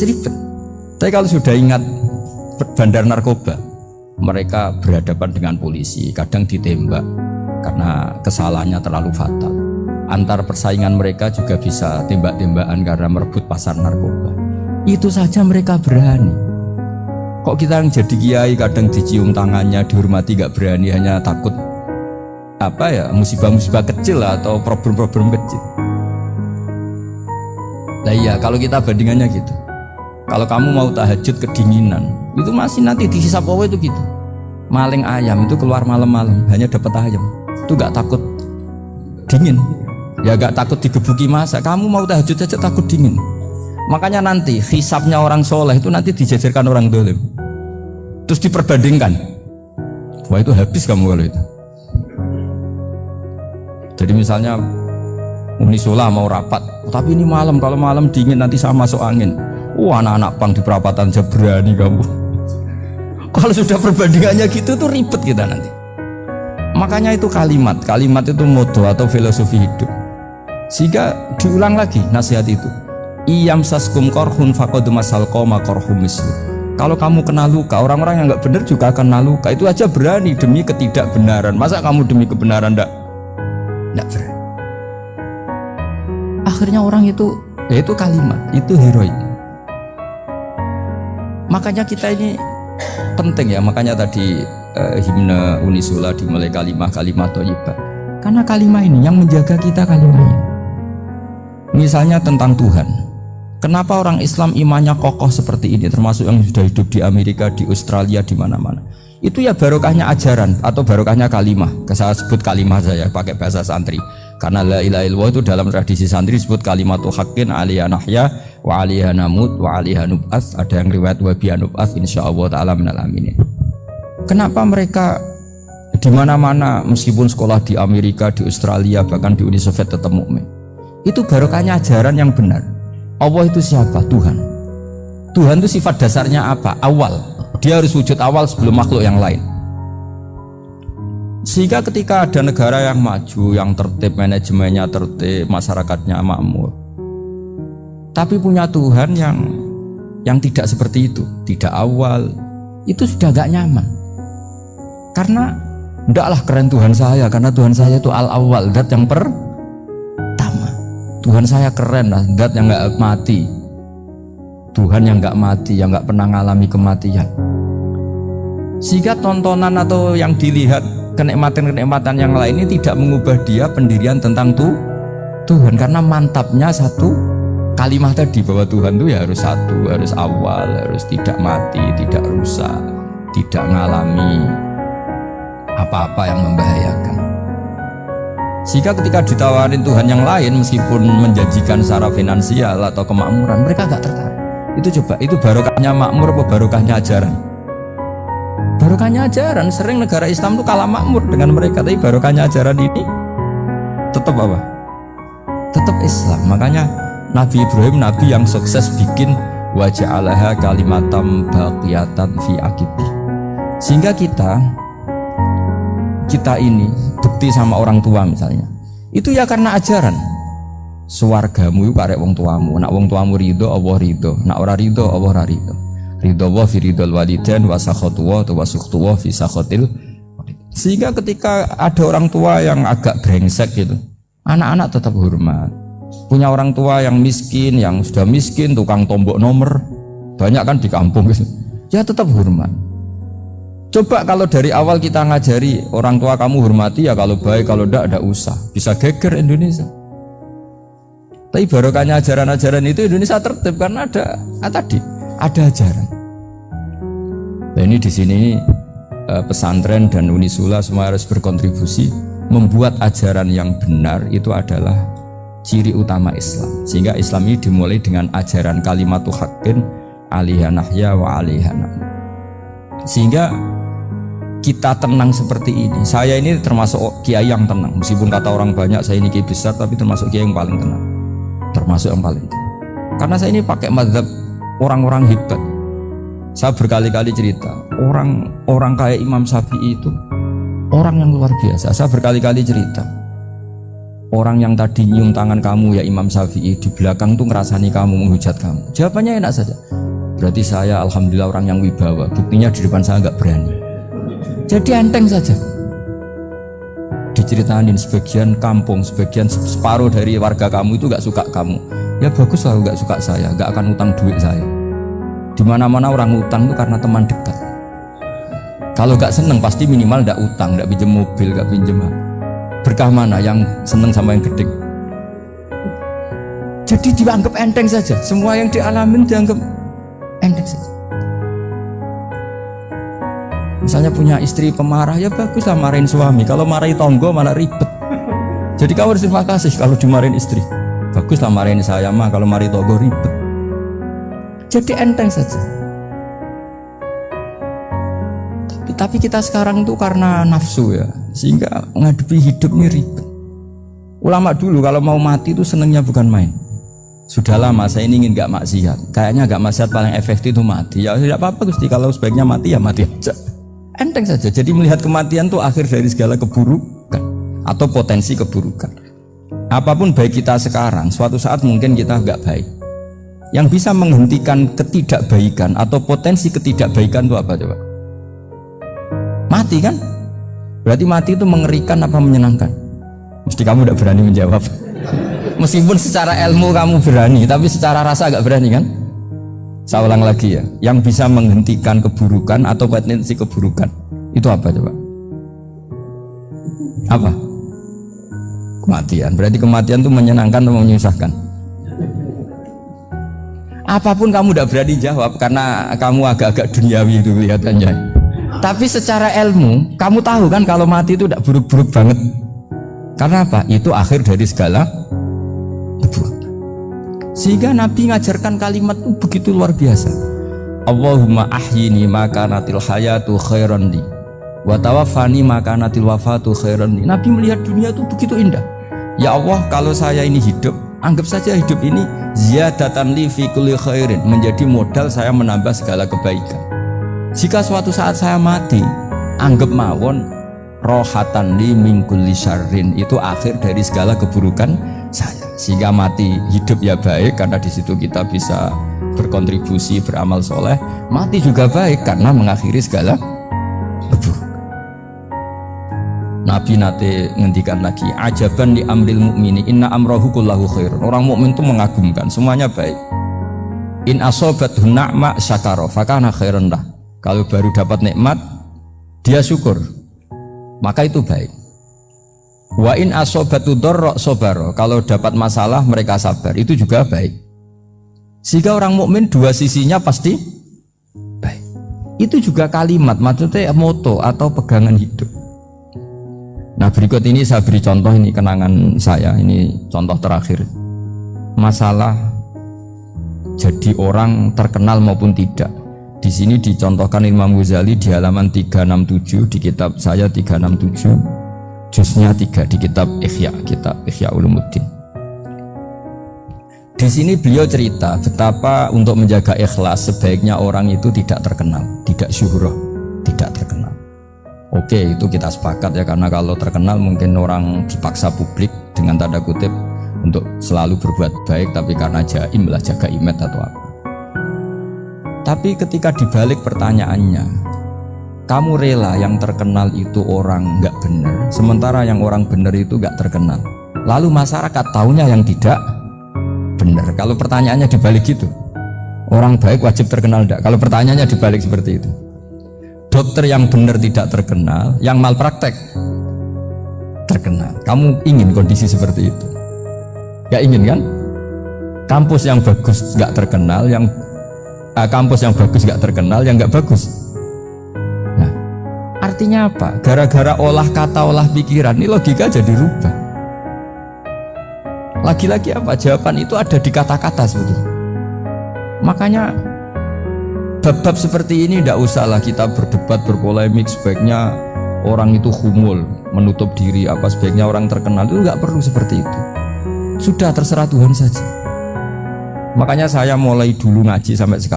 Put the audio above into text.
ribet. Tapi kalau sudah ingat bandar narkoba, mereka berhadapan dengan polisi, kadang ditembak karena kesalahannya terlalu fatal. Antar persaingan mereka juga bisa tembak-tembakan karena merebut pasar narkoba. Itu saja mereka berani. Kok kita yang jadi kiai kadang dicium tangannya, dihormati gak berani, hanya takut musibah-musibah kecil atau problem-problem kecil. Nah iya, kalau kita bandingannya gitu. Kalau kamu mau tahajud kedinginan, itu masih nanti dihisap Allah itu gitu. Maling ayam itu keluar malam-malam hanya dapat ayam, itu gak takut dingin, ya gak takut digebuki masa. Kamu mau tahajud aja takut dingin. Makanya nanti hisapnya orang soleh itu nanti dijajarkan orang dolim, terus diperbandingkan. Wah itu habis kamu kalau itu. Jadi misalnya Unisula mau rapat, tapi ini malam, kalau malam dingin nanti sama masuk angin. Anak-anak pang di perapatan aja berani kamu. Kalau sudah perbandingannya gitu tuh ribet kita nanti. Makanya itu kalimat itu moto atau filosofi hidup. Sehingga diulang lagi nasihat itu. Iyam saskum korhun faqad masal qoma korhum mislu. Kalau kamu kena luka, orang-orang yang nggak benar juga akan kena luka. Itu aja berani demi ketidakbenaran. Masa kamu demi kebenaran nggak berani? Akhirnya orang itu, ya itu kalimat, itu heroik. Makanya kita ini penting ya. Makanya tadi himne Unisula dimulai kalimat thayyibah. Karena kalimat ini yang menjaga kita kalimatnya. Misalnya tentang Tuhan. Kenapa orang Islam imannya kokoh seperti ini, termasuk yang sudah hidup di Amerika, di Australia, di mana-mana. Itu ya barokahnya ajaran atau barokahnya kalimah. Saya sebut kalimah saya pakai bahasa santri. Karena la ilaha illallah itu dalam tradisi santri disebut kalimatu haqqin alaiha nahya wa alaiha namut wa alaiha nub'ats. Ada yang riwayat wa biha nub'ats insyaallah taala minal aminin. Kenapa mereka di mana-mana meskipun sekolah di Amerika, di Australia, bahkan di Uni Soviet tetap mukmin? Itu barokahnya ajaran yang benar. Allah itu siapa? Tuhan. Tuhan itu sifat dasarnya apa? Awal. Dia harus wujud awal sebelum makhluk yang lain. Sehingga ketika ada negara yang maju, yang tertib, manajemennya tertib, masyarakatnya makmur, tapi punya Tuhan yang tidak seperti itu, tidak awal, itu sudah gak nyaman. Karena ndaklah keren Tuhan saya, karena Tuhan saya itu al-awwal, zat yang pertama. Tuhan saya keren lah, zat yang gak mati, Tuhan yang gak mati, yang gak pernah ngalami kematian. Sehingga tontonan atau yang dilihat kenikmatan-kenikmatan yang lain ini tidak mengubah dia pendirian tentang Tuhan. Karena mantapnya satu kalimat tadi, bahwa Tuhan itu ya harus satu, harus awal, harus tidak mati, tidak rusak, tidak mengalami apa-apa yang membahayakan. Sehingga ketika ditawarin Tuhan yang lain, meskipun menjanjikan secara finansial atau kemakmuran, mereka gak tertarik. Itu coba, itu barokahnya makmur apa barokahnya ajaran? Barokahnya ajaran. Sering negara Islam itu kalah makmur dengan mereka, tapi barokahnya ajaran ini tetap apa? Tetap Islam. Makanya Nabi Ibrahim, Nabi yang sukses bikin waja'alaha kalimatam baqiyatan fi aqibi. Sehingga kita ini bukti sama orang tua misalnya, itu ya karena ajaran. Suwargamu itu karek wong tuamu. Nak wong tuamu ridho, Allah ridho. Nak ora ridho, Allah ora ridho. Ridho Allah fi ridhol walidain wa sakhatu wa sukhtu wa fi sakhatil. Sehingga ketika ada orang tua yang agak brengsek gitu, anak-anak tetap hormat. Punya orang tua yang miskin, yang sudah miskin, tukang tombok nomor, banyak kan di kampung gitu, ya tetap hormat. Coba kalau dari awal kita ngajari orang tua kamu hormati ya, kalau baik, kalau enggak usah, bisa geger Indonesia. Tapi barokahnya ajaran-ajaran itu Indonesia tertib karena ada ajaran. Nah ini di sini pesantren dan Unisula semua harus berkontribusi membuat ajaran yang benar. Itu adalah ciri utama Islam. Sehingga Islam ini dimulai dengan ajaran kalimatu haqqin alaiha nahya wa alaiha namut. Sehingga kita tenang seperti ini. Saya ini termasuk kiai yang tenang, meskipun kata orang banyak saya ini kiai besar, tapi termasuk kiai yang paling tenang, termasuk yang paling tenang. Karena saya ini pakai mazhab orang-orang hebat. Saya berkali-kali cerita, orang kayak Imam Syafi'i itu orang yang luar biasa. Saya berkali-kali cerita, orang yang tadi nyium tangan kamu ya Imam Syafi'i di belakang tuh ngerasani kamu, menghujat kamu? Jawabannya enak saja. Berarti saya alhamdulillah orang yang wibawa. Buktinya di depan saya nggak berani. Jadi enteng saja. Diceritain sebagian kampung, sebagian separuh dari warga kamu itu nggak suka kamu. Ya bagus lah nggak suka saya, nggak akan utang duit saya. Di mana-mana orang utang itu karena teman dekat. Kalau nggak seneng pasti minimal nggak utang, nggak pinjam mobil, nggak pinjam. Berkah mana yang seneng sama yang gede? Jadi dianggap enteng saja. Semua yang dialamin dianggap enteng saja. Misalnya punya istri pemarah, ya bagus lah marahin suami. Kalau marahin tonggo malah ribet. Jadi kau harus terima kasih kalau dimarahin istri. Bagus lah marahin saya mah, kalau marahin tonggo ribet. Jadi enteng saja. Tapi kita sekarang itu karena nafsu ya, sehingga menghadapi hidup ini ribet. Ulama dulu kalau mau mati itu senengnya bukan main. Sudah lama saya ini ingin gak maksiat. Kayaknya gak maksiat paling efektif itu mati. Ya tidak apa-apa Gusti, kalau sebaiknya mati ya mati aja. Enteng saja. Jadi melihat kematian itu akhir dari segala keburukan atau potensi keburukan. Apapun baik kita sekarang, suatu saat mungkin kita gak baik. Yang bisa menghentikan ketidakbaikan atau potensi ketidakbaikan itu apa coba? Mati kan? Berarti mati itu mengerikan apa menyenangkan? Mesti kamu tidak berani menjawab. Meskipun secara ilmu kamu berani, tapi secara rasa agak berani kan? Saya ulang lagi ya, yang bisa menghentikan keburukan atau potensi keburukan itu apa coba? Apa? Kematian. Berarti kematian itu menyenangkan atau menyusahkan? Apapun kamu tidak berani jawab karena kamu agak-agak duniawi itu kelihatannya. Tapi secara ilmu, kamu tahu kan kalau mati itu tidak buruk-buruk banget. Karena apa? Itu akhir dari segala keburukan. Sehingga Nabi ngajarkan kalimat itu begitu luar biasa. Allahumma ahyini maka natil hayatu khairan li wa tawaffani maka natil wafatu khairan li. Nabi melihat dunia itu begitu indah. Ya Allah, kalau saya ini hidup, anggap saja hidup ini ziyadatan li fi kulli khairin, menjadi modal saya menambah segala kebaikan. Jika suatu saat saya mati, anggap mawon rohatan li min kulli syarrin, itu akhir dari segala keburukan saya. Sehingga mati hidup ya baik karena di situ kita bisa berkontribusi beramal soleh. Mati juga baik karena mengakhiri segala keburukan. Nabi nate ngendikan lagi, ajaban li amril mu'mini inna amrahu kullahu khair. Orang mukmin itu mengagumkan, semuanya baik. In asobathu na'ma syakara fakana khairan lah. Kalau baru dapat nikmat dia syukur, maka itu baik. Wa in asobatu dharra sabara, kalau dapat masalah mereka sabar, itu juga baik. Sehingga orang mukmin dua sisinya pasti baik. Itu juga kalimat, maksudnya moto atau pegangan hidup. Nah berikut ini saya beri contoh, ini kenangan saya, ini contoh terakhir. Masalah jadi orang terkenal maupun tidak. Di sini dicontohkan Imam Ghazali di halaman 367 di kitab saya 367, juznya 3 di kitab Ihya Ulumuddin. Di sini beliau cerita betapa untuk menjaga ikhlas sebaiknya orang itu tidak terkenal, tidak syuhrah, tidak terkenal. Oke, itu kita sepakat ya, karena kalau terkenal mungkin orang dipaksa publik dengan tanda kutip untuk selalu berbuat baik, tapi karena jaim lah, jaga image atau apa. Tapi ketika dibalik pertanyaannya, kamu rela yang terkenal itu orang nggak benar, sementara yang orang benar itu nggak terkenal. Lalu masyarakat taunya yang tidak benar. Kalau pertanyaannya dibalik gitu, orang baik wajib terkenal enggak? Kalau pertanyaannya dibalik seperti itu, dokter yang benar tidak terkenal, yang malpraktek terkenal. Kamu ingin kondisi seperti itu? Gak ingin kan? Kampus yang bagus nggak terkenal, yang kampus yang bagus nggak terkenal, yang nggak bagus. Nah, artinya apa? Gara-gara olah kata, olah pikiran, ini logika jadi rubah. Lagi-lagi apa? Jawaban itu ada di kata-kata sebetulnya. Makanya bab-bab seperti ini tidak usahlah kita berdebat, berpolemik. Sebaiknya orang itu humul, menutup diri, apa sebaiknya orang terkenal, itu nggak perlu seperti itu. Sudah terserah Tuhan saja. Makanya saya mulai dulu ngaji sampai sekarang